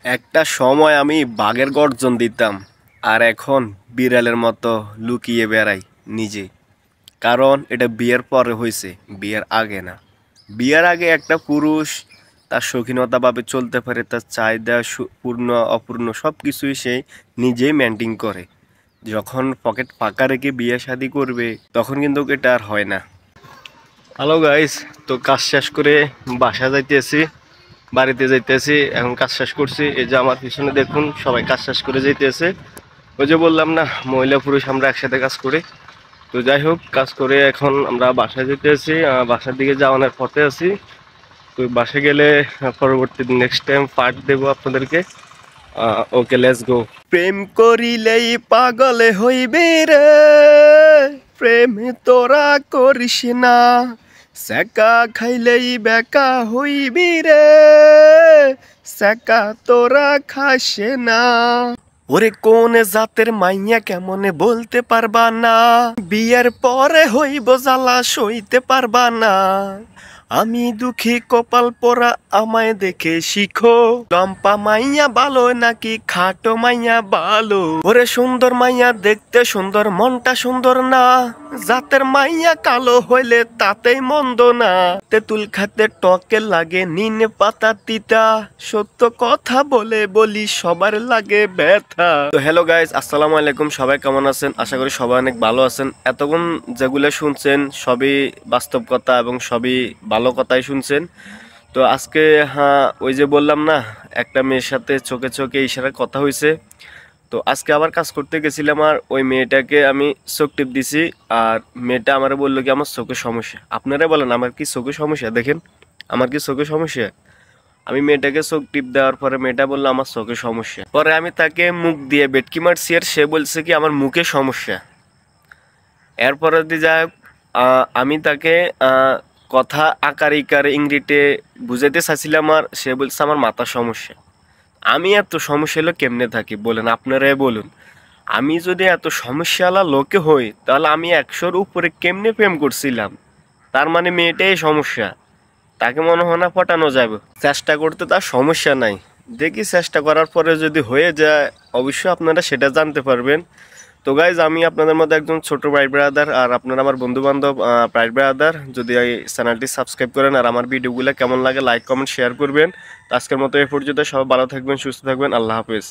একটা সময় আমি বাঘের গর্জন দিতাম, আর এখন বিড়ালের মতো লুকিয়ে বেড়াই নিজে। কারণ এটা বিয়ের পরে হয়েছে, বিয়ের আগে না। বিয়ের আগে একটা পুরুষ তার শৌখিনতাভাবে চলতে পারে, তার চাহিদা পূর্ণ অপূর্ণ সব কিছুই সে নিজেই মেনটেন করে। যখন পকেট ফাঁকা রেখে বিয়ে শাদি করবে তখন কিন্তু এটা আর হয় না। হ্যালো গাইস, তো কাজ শেষ করে বাসা যাইতেছি, বাড়িতে যাইতেছি। এখন কাজ শেষ করছি, এই যে আমার পিছনে দেখুন সবাই কাজ শেষ করে যাইতেছে। ওই যে বললাম না, মহিলা পুরুষ আমরা একসাথে কাজ করি। তো যাই হোক, কাজ করে এখন আমরা বাসায় যেতেছি, বাসার দিকে যাওয়ানোর পথে আছি। তো বাসে গেলে পরবর্তী নেক্সট টাইম পার্ট দেবো আপনাদেরকে। ওকে, লেটস গো। প্রেম করিলেই পাগলে হইবে রে, প্রেম তোরা করিস না। সেকা খাইলেই বেকা হইবি রে, সেকা তোরা খাসে না। ওরে কোন জাতের মাইয়া কেমনে বলতে পারবা না, বিয়ের পরে হইব জ্বালা সইতে পারবা না। আমি দুঃখী কপাল পোড়া, আমায় দেখে শিখো। লম্পা মাইয়া ভালো নাকি খাটো মাইয়া ভালো? ওরে সুন্দর মাইয়া দেখতে সুন্দর, মনটা সুন্দর না। জাতের মাইয়া কালো হইলে তাতেই মন্দ না। তেঁতুল খাতে টকে লাগে নিনে পাতা তিতা, সত্য কথা বলে বলি সবার লাগে ব্যথা। তো হ্যালো গাইস, আসসালামু আলাইকুম। সবাই কেমন আছেন? আশা করি সবাই অনেক ভালো আছেন। এতক্ষণ যেগুলো শুনছেন সবই বাস্তব কথা এবং সবই ভালো কথাই শুনছেন। তো আজকে ওই যে বললাম না, একটা মেয়ের সাথে চোখে চোখে ইশারায় কথা হয়েছে। তো আজকে আবার কাজ করতে গেছিলাম, আর ওই মেয়েটাকে আমি চোখ টিপ দিছি। আর মেয়েটা আমার বললো কি আমার চোখের সমস্যা। আপনারা বলেন আমার কি চোখের সমস্যা? দেখেন আমার কি চোখের সমস্যা। আমি মেয়েটাকে চোখ টিপ দেওয়ার পরে মেয়েটা বললো আমার চোখের সমস্যা। পরে আমি তাকে মুখ দিয়ে বেটকি মারছি, আর সে বলছে কি আমার মুখে সমস্যা। এরপরে যাই হোক, আমি তাকে কথা আকার ইকার ইংরেজিতে বুঝাইতে চাইছিলাম, আর সে বলছে আমার মাথার সমস্যা। আমি এত সমস্যা হলো কেমনে থাকি বলেন, আপনারাই বলুন। আমি যদি এত সমস্যাওয়ালা লোকে হই তাহলে আমি 100-র উপরে কেমনে প্রেম করছিলাম? তার মানে মেয়েটাই সমস্যা, তাকে মনে হয় না পটানো যাবে। চেষ্টা করতে তার সমস্যা নাই, দেখি চেষ্টা করার পরে যদি হয়ে যায় অবশ্যই আপনারা সেটা জানতে পারবেন। তো গাইজ, আমি আপনাদের মধ্যে একজন ছোট ভাই ব্রাদার, আর আপনারা আমার বন্ধু বান্ধব ভাই ব্রাদার। যদি এই চ্যানেলটি সাবস্ক্রাইব করেন আর আমার ভিডিওগুলো কেমন লাগে লাইক কমেন্ট শেয়ার করবেন। তো আজকের মতো এই পর্যন্ত, সবাই ভালো থাকবেন, সুস্থ থাকবেন, আল্লাহ হাফেজ।